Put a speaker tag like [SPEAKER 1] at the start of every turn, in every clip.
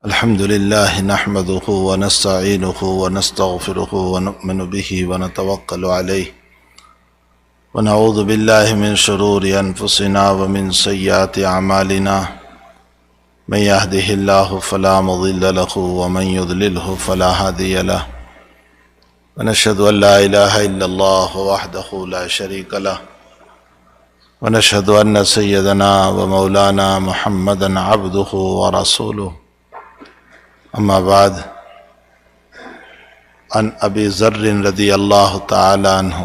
[SPEAKER 1] الحمد لله نحمده ونستعينه ونستغفره ونؤمن به ونتوكل عليه ونعوذ بالله من شرور أنفسنا ومن سيئات أعمالنا من يهده الله فلا مضل له ومن يضلله فلا هادي له ونشهد أن لا إله إلا الله وحده لا شريك له ونشهد أن سيدنا ومولانا محمدا عبده ورسوله اما بعد عن ابی ذر رضی اللہ تعالی عنہ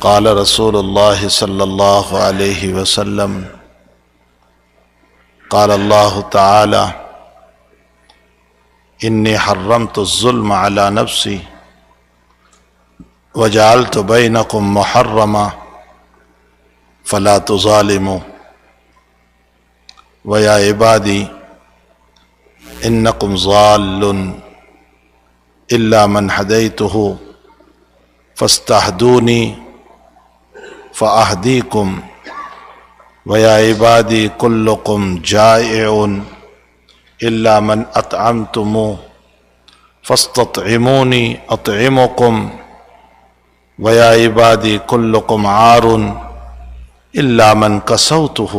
[SPEAKER 1] قال رسول اللہ صلی اللہ علیہ وسلم قال اللہ تعالی انی حرمت الظلم علی نفسی وجعلت بینکم محرما فلا تظالموا وَيَا عِبَادِي إِنَّكُمْ ضَالٌّ إِلَّا مَنْ هَدَيْتُهُ فَاسْتَهْدُونِي فَأَهْدِيكُمْ وَيَا عِبَادِي كُلُّكُمْ جَائِعٌ إِلَّا مَنْ أَطْعَمْتُمُوهُ فَاسْتَطْعِمُونِي أَطْعِمُكُمْ وَيَا عِبَادِي كُلُّكُمْ عَارٌ إِلَّا مَنْ كَسَوْتُهُ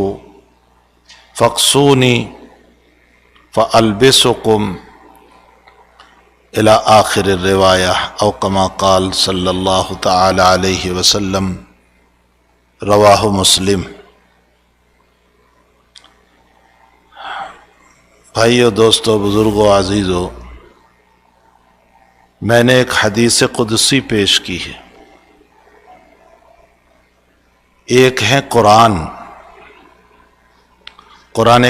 [SPEAKER 1] فَاقْسُونِي فَأَلْبِسُكُمْ إلى آخر الروایہ او کما قال صلی اللہ تعالی علیہ وسلم رواہ مسلم۔ بھائیو، دوستو، بزرگو، عزیزو، میں نے ایک حدیث قدسی پیش کی ہے۔ ایک ہے قرآن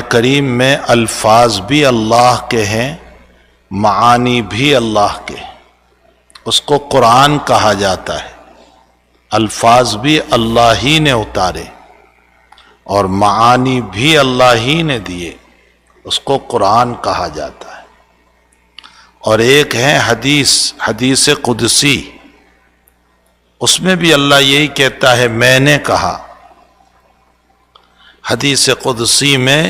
[SPEAKER 1] کریم میں الفاظ بھی اللہ کے ہیں، معانی بھی اللہ کے ہیں، اس کو قرآن کہا جاتا ہے۔ الفاظ بھی اللہ ہی نے اتارے اور معانی بھی اللہ ہی نے دیے، اس کو قرآن کہا جاتا ہے۔ اور ایک ہے حدیث قدسی، اس میں بھی اللہ یہی کہتا ہے میں نے کہا۔ حدیث قدسی میں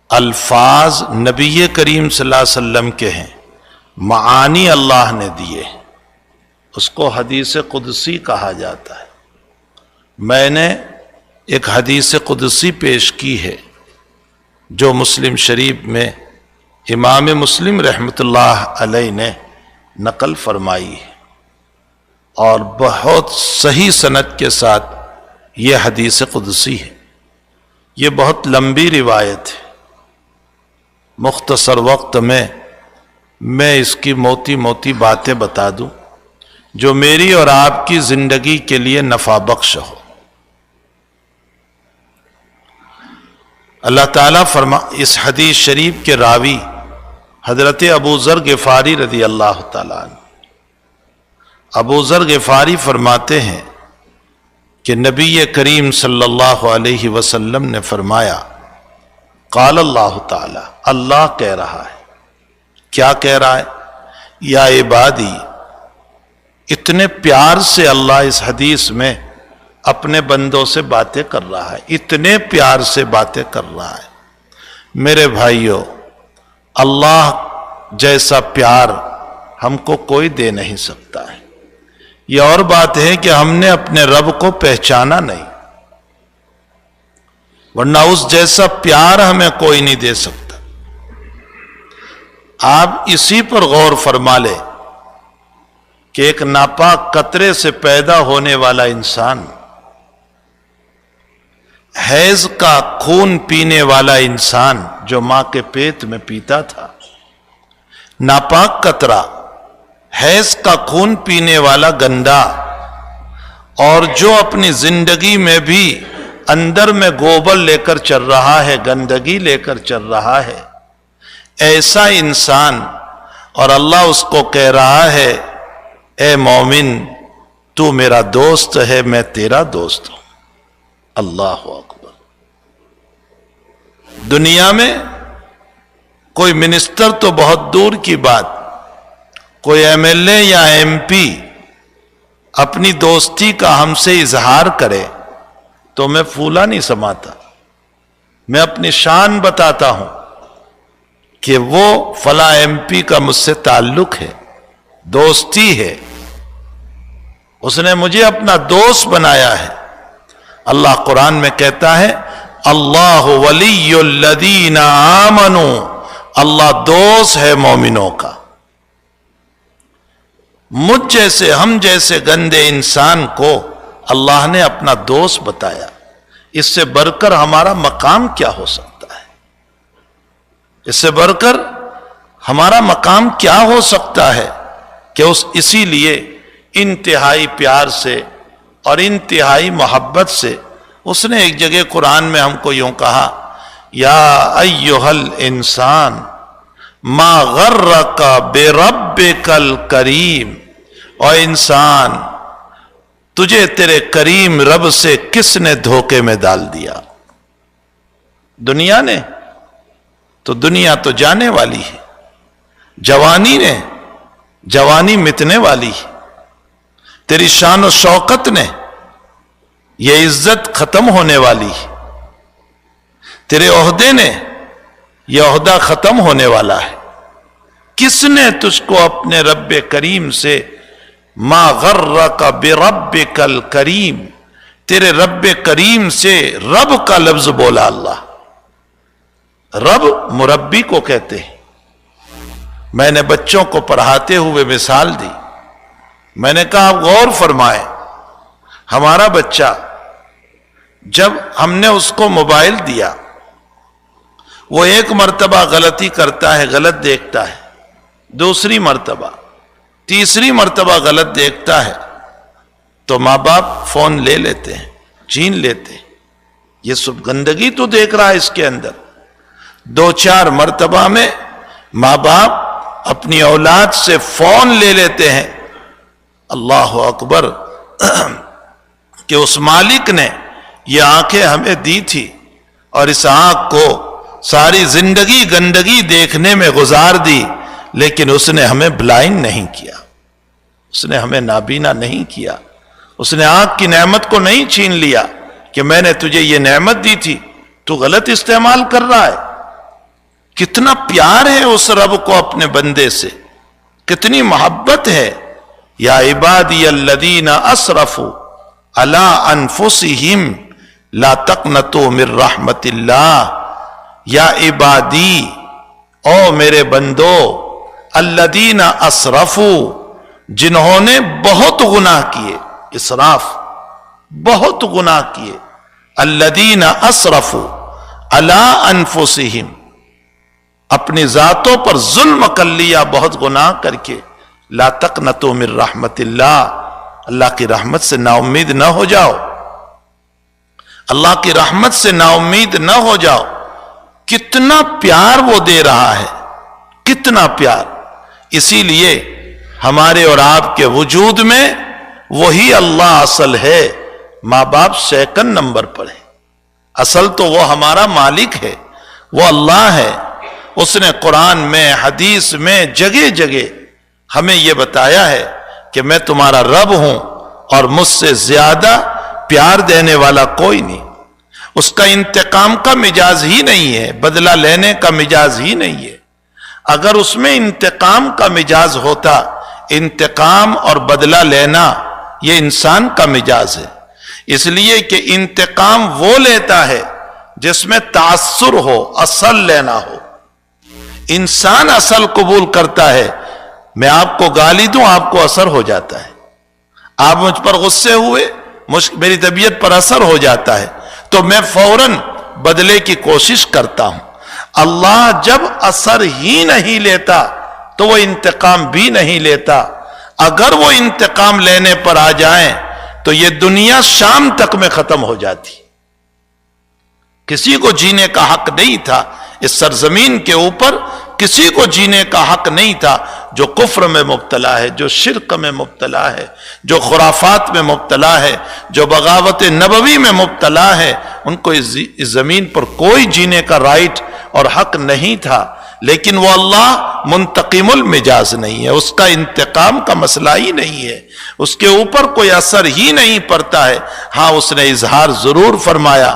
[SPEAKER 1] الفاظ نبی کریم صلی اللہ علیہ وسلم کے ہیں، معانی اللہ نے دیے، اس کو حدیث قدسی کہا جاتا ہے۔ میں نے ایک حدیث قدسی پیش کی ہے جو مسلم شریف میں امام مسلم رحمۃ اللہ علیہ نے نقل فرمائی ہے، اور بہت صحیح سند کے ساتھ یہ حدیث قدسی ہے۔ یہ بہت لمبی روایت ہے، مختصر وقت میں اس کی موٹی باتیں بتا دوں جو میری اور آپ کی زندگی کے لیے نفع بخش ہو۔ اللہ تعالیٰ اس حدیث شریف کے راوی حضرت ابو ذر غفاری رضی اللہ تعالیٰ عنہ، ابو ذر غفاری فرماتے ہیں کہ نبی کریم صلی اللہ علیہ وسلم نے فرمایا قال اللہ تعالی، اللہ کہہ رہا ہے۔ کیا کہہ رہا ہے؟ یا عبادی، اتنے پیار سے اللہ اس حدیث میں اپنے بندوں سے باتیں کر رہا ہے، اتنے پیار سے باتیں کر رہا ہے۔ میرے بھائیو، اللہ جیسا پیار ہم کو کوئی دے نہیں سکتا ہے۔ یہ اور بات ہے کہ ہم نے اپنے رب کو پہچانا نہیں، ورنہ اس جیسا پیار ہمیں کوئی نہیں دے سکتا۔ آپ اسی پر غور فرما لیں کہ ایک ناپاک قطرے سے پیدا ہونے والا انسان، حیض کا خون پینے والا انسان جو ماں کے پیٹ میں پیتا تھا، ناپاک قطرہ، حیض کا خون پینے والا گندا، اور جو اپنی زندگی میں بھی اندر میں گوبر لے کر چل رہا ہے، گندگی لے کر چل رہا ہے، ایسا انسان، اور اللہ اس کو کہہ رہا ہے اے مومن تو میرا دوست ہے، میں تیرا دوست ہوں۔ اللہ اکبر۔ دنیا میں کوئی منسٹر تو بہت دور کی بات، کوئی ایم ایل اے یا ایم پی اپنی دوستی کا ہم سے اظہار کرے تو میں پھولا نہیں سماتا، میں اپنی شان بتاتا ہوں کہ وہ فلاں ایم پی کا مجھ سے تعلق ہے، دوستی ہے، اس نے مجھے اپنا دوست بنایا ہے۔ اللہ قرآن میں کہتا ہے اللہ ولی الذین آمنوا، اللہ دوست ہے مومنوں کا۔ مجھ جیسے، ہم جیسے گندے انسان کو اللہ نے اپنا دوست بتایا، اس سے بڑھ کر ہمارا مقام کیا ہو سکتا ہے؟ اس سے بڑھ کر ہمارا مقام کیا ہو سکتا ہے کہ اسی لیے انتہائی پیار سے اور انتہائی محبت سے اس نے ایک جگہ قرآن میں ہم کو یوں کہا، یا ایھا الانسان ما غرک بربک الکریم، اور انسان تجھے تیرے کریم رب سے کس نے دھوکے میں ڈال دیا؟ دنیا نے؟ تو دنیا تو جانے والی ہے، جوانی نے، جوانی مٹنے والی ہے، تیری شان و شوکت نے، یہ عزت ختم ہونے والی ہے، تیرے عہدے نے، یہ عہدہ ختم ہونے والا ہے۔ کس نے تجھ کو اپنے رب کریم سے، ما غرک بربک الکریم، تیرے رب کریم سے، رب کا لفظ بولا اللہ۔ رب مربی کو کہتے ہیں۔ میں نے بچوں کو پڑھاتے ہوئے مثال دی، میں نے کہا آپ غور فرمائیں، ہمارا بچہ جب ہم نے اس کو موبائل دیا، وہ ایک مرتبہ غلطی کرتا ہے، غلط دیکھتا ہے، دوسری مرتبہ، تیسری مرتبہ غلط دیکھتا ہے، تو ماں باپ فون لے لیتے ہیں، چھین لیتے ہیں۔ یہ سب گندگی تو دیکھ رہا ہے اس کے اندر۔ دو چار مرتبہ میں ماں باپ اپنی اولاد سے فون لے لیتے ہیں۔ اللہ اکبر، کہ اس مالک نے یہ آنکھیں ہمیں دی تھی اور اس آنکھ کو ساری زندگی گندگی دیکھنے میں گزار دی، لیکن اس نے ہمیں بلائنڈ نہیں کیا، اس نے ہمیں نابینا نہیں کیا، اس نے آنکھ کی نعمت کو نہیں چھین لیا کہ میں نے تجھے یہ نعمت دی تھی، تو غلط استعمال کر رہا ہے۔ کتنا پیار ہے اس رب کو اپنے بندے سے، کتنی محبت ہے۔ یا عبادی الذین اسرفوا علی انفسہم لا تقنطوا من رحمت اللہ، یا عبادی، او میرے بندو، الذین اسرفوا، جنہوں نے بہت گناہ کیے، اسراف، بہت گناہ کیے، الذین اسرفوا علی انفسہم، اپنی ذاتوں پر ظلم کر لیا بہت گناہ کر کے، لا تقنطوا من رحمت اللہ، اللہ کی رحمت سے نا امید نہ ہو جاؤ، اللہ کی رحمت سے نا امید نہ ہو جاؤ۔ کتنا پیار وہ دے رہا ہے، کتنا پیار۔ اسی لیے ہمارے اور آپ کے وجود میں وہی اللہ اصل ہے، ماں باپ سیکنڈ نمبر پر ہے، اصل تو وہ ہمارا مالک ہے، وہ اللہ ہے۔ اس نے قرآن میں، حدیث میں جگہ جگہ ہمیں یہ بتایا ہے کہ میں تمہارا رب ہوں اور مجھ سے زیادہ پیار دینے والا کوئی نہیں۔ اس کا انتقام کا مزاج ہی نہیں ہے، بدلہ لینے کا مزاج ہی نہیں ہے۔ اگر اس میں انتقام کا مزاج ہوتا، انتقام اور بدلہ لینا یہ انسان کا مزاج ہے، اس لیے کہ انتقام وہ لیتا ہے جس میں تعصر ہو، اصل لینا ہو۔ انسان اصل قبول کرتا ہے، میں آپ کو گالی دوں آپ کو اثر ہو جاتا ہے، آپ مجھ پر غصے ہوئے میری طبیعت پر اثر ہو جاتا ہے، تو میں فوراً بدلے کی کوشش کرتا ہوں۔ اللہ جب اثر ہی نہیں لیتا تو وہ انتقام بھی نہیں لیتا۔ اگر وہ انتقام لینے پر آ جائیں تو یہ دنیا شام تک میں ختم ہو جاتی۔ کسی کو جینے کا حق نہیں تھا اس سرزمین کے اوپر، کسی کو جینے کا حق نہیں تھا جو کفر میں مبتلا ہے، جو شرک میں مبتلا ہے، جو خرافات میں مبتلا ہے، جو بغاوت نبوی میں مبتلا ہے، ان کو اس زمین پر کوئی جینے کا رائٹ اور حق نہیں تھا۔ لیکن وہ اللہ منتقم المجاز نہیں ہے، اس کا انتقام کا مسئلہ ہی نہیں ہے، اس کے اوپر کوئی اثر ہی نہیں پڑتا ہے۔ ہاں اس نے اظہار ضرور فرمایا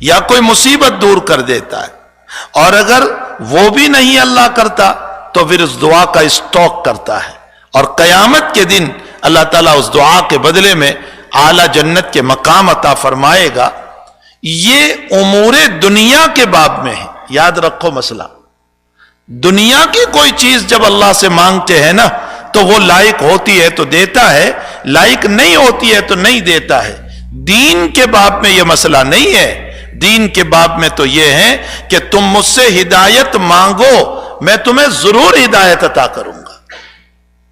[SPEAKER 1] یا کوئی مصیبت دور کر دیتا ہے. اور اگر وہ بھی نہیں اللہ کرتا تو پھر اس دعا کا اسٹاک کرتا ہے, اور قیامت کے دن اللہ تعالیٰ اس دعا کے بدلے میں اعلیٰ جنت کے مقام عطا فرمائے گا. یہ امور دنیا کے باب میں ہے. یاد رکھو مسئلہ, دنیا کی کوئی چیز جب اللہ سے مانگتے ہیں نا تو وہ لائق ہوتی ہے تو دیتا ہے, لائق نہیں ہوتی ہے تو نہیں دیتا ہے. دین کے باب میں یہ مسئلہ نہیں ہے. دین کے باب میں تو یہ ہے کہ تم مجھ سے ہدایت مانگو, میں تمہیں ضرور ہدایت عطا کروں گا.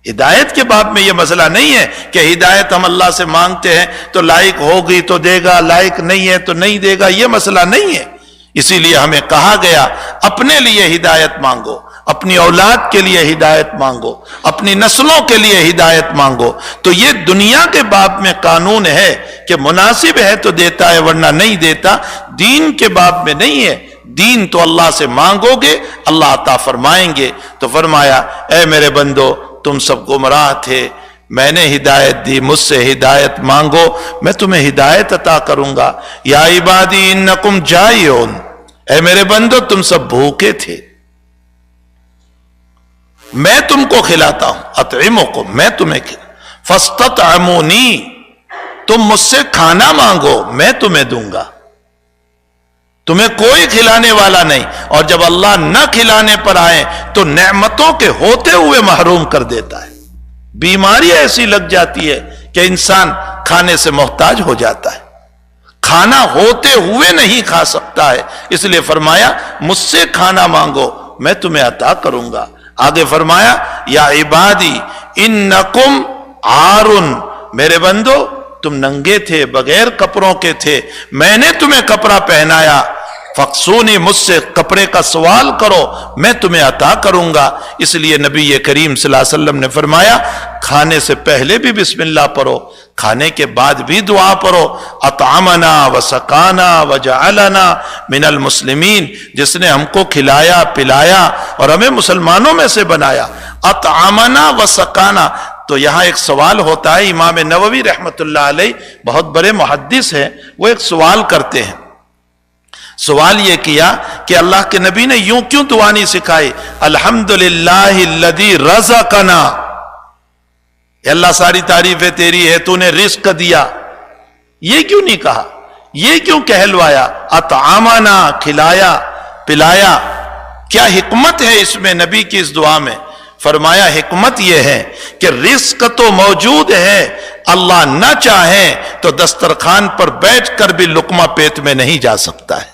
[SPEAKER 1] ہدایت کے باب میں یہ مسئلہ نہیں ہے کہ ہدایت ہم اللہ سے مانگتے ہیں تو لائق ہوگی تو دے گا, لائق نہیں ہے تو نہیں دے گا. یہ مسئلہ نہیں ہے. اسی لیے ہمیں کہا گیا اپنے لیے ہدایت مانگو, اپنی اولاد کے لیے ہدایت مانگو, اپنی نسلوں کے لیے ہدایت مانگو. تو یہ دنیا کے باب میں قانون ہے کہ مناسب ہے تو دیتا ہے ورنہ نہیں دیتا. دین کے باب میں نہیں ہے. دین تو اللہ سے مانگو گے اللہ عطا فرمائیں گے. تو فرمایا اے میرے بندو تم سب گمراہ تھے, میں نے ہدایت دی, مجھ سے ہدایت مانگو میں تمہیں ہدایت عطا کروں گا. یا عبادی انکم جائعون, اے میرے بندو تم سب بھوکے تھے, میں تم کو کھلاتا ہوں. اطعمکم, میں تمہیں فاستطعمونی, تم مجھ سے کھانا مانگو میں تمہیں دوں گا. تمہیں کوئی کھلانے والا نہیں. اور جب اللہ نہ کھلانے پر آئے تو نعمتوں کے ہوتے ہوئے محروم کر دیتا ہے. بیماری ایسی لگ جاتی ہے کہ انسان کھانے سے محتاج ہو جاتا ہے, کھانا ہوتے ہوئے نہیں کھا سکتا ہے. اس لیے فرمایا مجھ سے کھانا مانگو میں تمہیں عطا کروں گا. آگے فرمایا یا عبادی انکم عارن, میرے بندو تم ننگے تھے, بغیر کپڑوں کے تھے, میں نے تمہیں کپڑا پہنایا. فقصونی, مجھ سے کپڑے کا سوال کرو میں تمہیں عطا کروں گا. اس لیے نبی کریم صلی اللہ علیہ وسلم نے فرمایا کھانے سے پہلے بھی بسم اللہ پڑھو, کھانے کے بعد بھی دعا پڑھو. اطعمنا وسقانا وجعلنا من المسلمین, جس نے ہم کو کھلایا پلایا اور ہمیں مسلمانوں میں سے بنایا. اطعمنا وسقانا. تو یہاں ایک سوال ہوتا ہے. امام نووی رحمت اللہ علیہ بہت بڑے محدث ہیں, وہ ایک سوال کرتے ہیں. سوال یہ کیا کہ اللہ کے نبی نے یوں کیوں دعا نہیں سکھائی الحمدللہ الذی رزقنا, اے اللہ ساری تعریفیں تیری ہے تو نے رزق دیا. یہ کیوں نہیں کہا, یہ کیوں کہلوایا اطعامنا, کھلایا پلایا. کیا حکمت ہے اس میں نبی کی اس دعا میں؟ فرمایا حکمت یہ ہے کہ رزق تو موجود ہے, اللہ نہ چاہیں تو دسترخوان پر بیٹھ کر بھی لقمہ پیٹ میں نہیں جا سکتا ہے.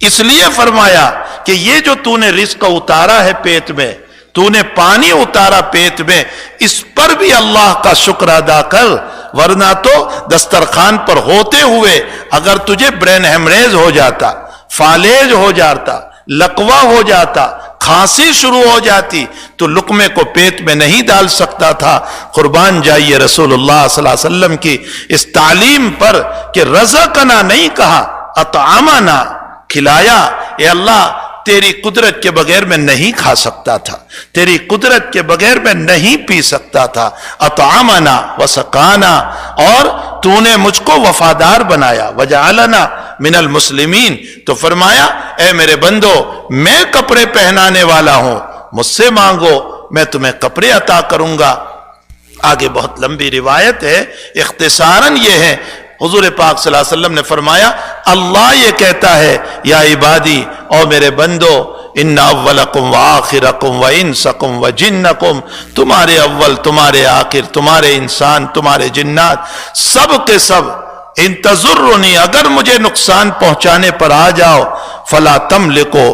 [SPEAKER 1] اس لیے فرمایا کہ یہ جو تو نے رزق اتارا ہے پیٹ میں, تو نے پانی اتارا پیٹ میں, اس پر بھی اللہ کا شکر ادا کر, ورنہ تو دسترخوان پر ہوتے ہوئے اگر تجھے برین ہیمریج ہو جاتا, فالج ہو جاتا, لقوہ ہو جاتا, کھانسی شروع ہو جاتی تو لقمے کو پیٹ میں نہیں ڈال سکتا تھا. قربان جائیے رسول اللہ صلی اللہ علیہ وسلم کی اس تعلیم پر کہ رزقنا نہیں کہا اطعامنا, کھلایا. اے اللہ تیری قدرت کے بغیر میں نہیں کھا سکتا تھا, تیری قدرت کے بغیر میں نہیں پی سکتا تھا. اطعامنا وسقانا, اور تو نے مجھ کو وفادار بنایا. وجعلنا من المسلمین, تو فرمایا اے میرے بندو میں کپڑے پہنانے والا ہوں, مجھ سے مانگو میں تمہیں کپڑے عطا کروں گا. آگے بہت لمبی روایت ہے, اختصاراً یہ ہے حضور پاک صلی اللہ علیہ وسلم نے فرمایا اللہ یہ کہتا ہے یا عبادی, او میرے بندو ان اولکم وآخرکم وانسکم وجنکم, تمہارے اول تمہارے آخر تمہارے انسان تمہارے جنات سب کے سب, ان تضرنی اگر مجھے نقصان پہنچانے پر آ جاؤ, فلا تملکو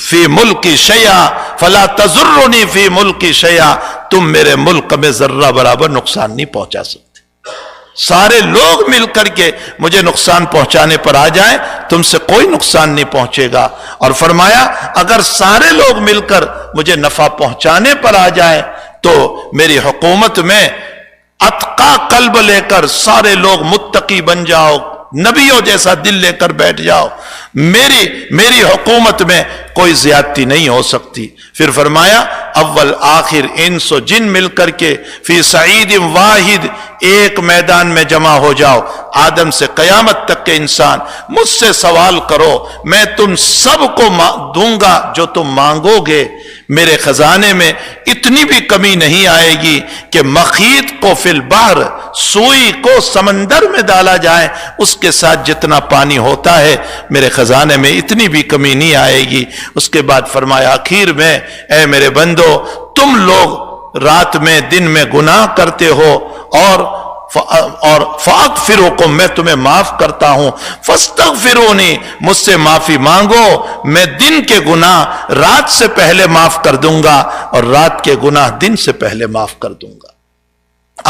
[SPEAKER 1] فی ملکی شیئا فلا تضرنی فی ملکی شیئا, تم میرے ملک میں ذرہ برابر نقصان نہیں پہنچا سکتے. سارے لوگ مل کر کے مجھے نقصان پہنچانے پر آ جائیں تم سے کوئی نقصان نہیں پہنچے گا. اور فرمایا اگر سارے لوگ مل کر مجھے نفع پہنچانے پر آ جائیں تو میری حکومت میں اتقا قلب لے کر سارے لوگ متقی بن جاؤ, نبیوں جیسا دل لے کر بیٹھ جاؤ, میری حکومت میں کوئی زیادتی نہیں ہو سکتی. پھر فرمایا اول آخر انس و جن مل کر کے فی سعید واحد ایک میدان میں جمع ہو جاؤ، آدم سے قیامت تک کے انسان، مجھ سے سوال کرو، میں تم سب کو دوں گا جو تم مانگو گے۔ میرے خزانے میں اتنی بھی کمی نہیں آئے گی کہ مخیط کو فی البحر، سوئی کو سمندر میں ڈالا جائے، اس کے ساتھ جتنا پانی ہوتا ہے میرے خزانے میں اتنی بھی کمی نہیں آئے گی۔ اس کے بعد فرمایا آخر میں، اے میرے بندو، تم لوگ رات میں دن میں گناہ کرتے ہو اور فاغفرکم، میں تمہیں معاف کرتا ہوں، فاستغفرونی، مجھ سے معافی مانگو، میں دن کے گناہ رات سے پہلے معاف کر دوں گا اور رات کے گناہ دن سے پہلے معاف کر دوں گا۔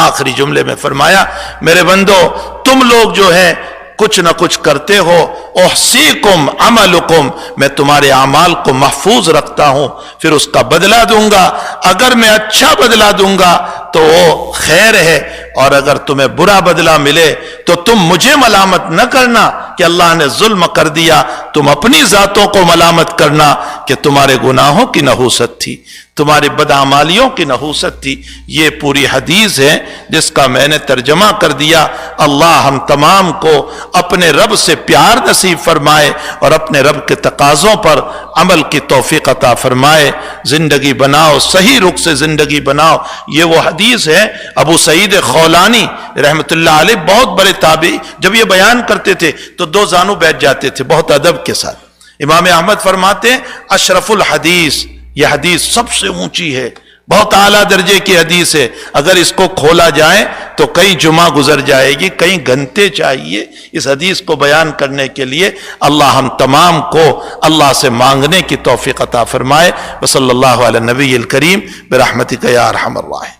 [SPEAKER 1] آخری جملے میں فرمایا میرے بندو، تم لوگ جو ہے کچھ نہ کچھ کرتے ہو، احصیکم عملکم، میں تمہارے اعمال کو محفوظ رکھتا ہوں، پھر اس کا بدلہ دوں گا۔ اگر میں اچھا بدلہ دوں گا تو وہ خیر ہے، اور اگر تمہیں برا بدلہ ملے تو تم مجھے ملامت نہ کرنا کہ اللہ نے ظلم کر دیا، تم اپنی ذاتوں کو ملامت کرنا کہ تمہارے گناہوں کی نحوست تھی، تمہاری بدعمالیوں کی نحوست تھی۔ یہ پوری حدیث ہے جس کا میں نے ترجمہ کر دیا۔ اللہ ہم تمام کو اپنے رب سے پیار نصیب فرمائے اور اپنے رب کے تقاضوں پر عمل کی توفیق عطا فرمائے۔ زندگی بناؤ، صحیح رخ سے زندگی بناؤ، یہ وہ حدیث ہے۔ ابو سعید خولانی رحمت اللہ علیہ بہت بڑے تابعی، جب یہ بیان کرتے تھے تو دو زانو بیٹھ جاتے تھے بہت ادب کے ساتھ۔ امام احمد فرماتے ہیں اشرف الحدیث، یہ حدیث سب سے اونچی ہے، بہت اعلیٰ درجے کی حدیث ہے، اگر اس کو کھولا جائے تو کئی جمعہ گزر جائے گی، کئی گھنٹے چاہیے اس حدیث کو بیان کرنے کے لیے۔ اللہ ہم تمام کو اللہ سے مانگنے کی توفیق عطا فرمائے۔ وصلی اللہ علی النبی الکریم برحمتک یا ارحم الراحمین۔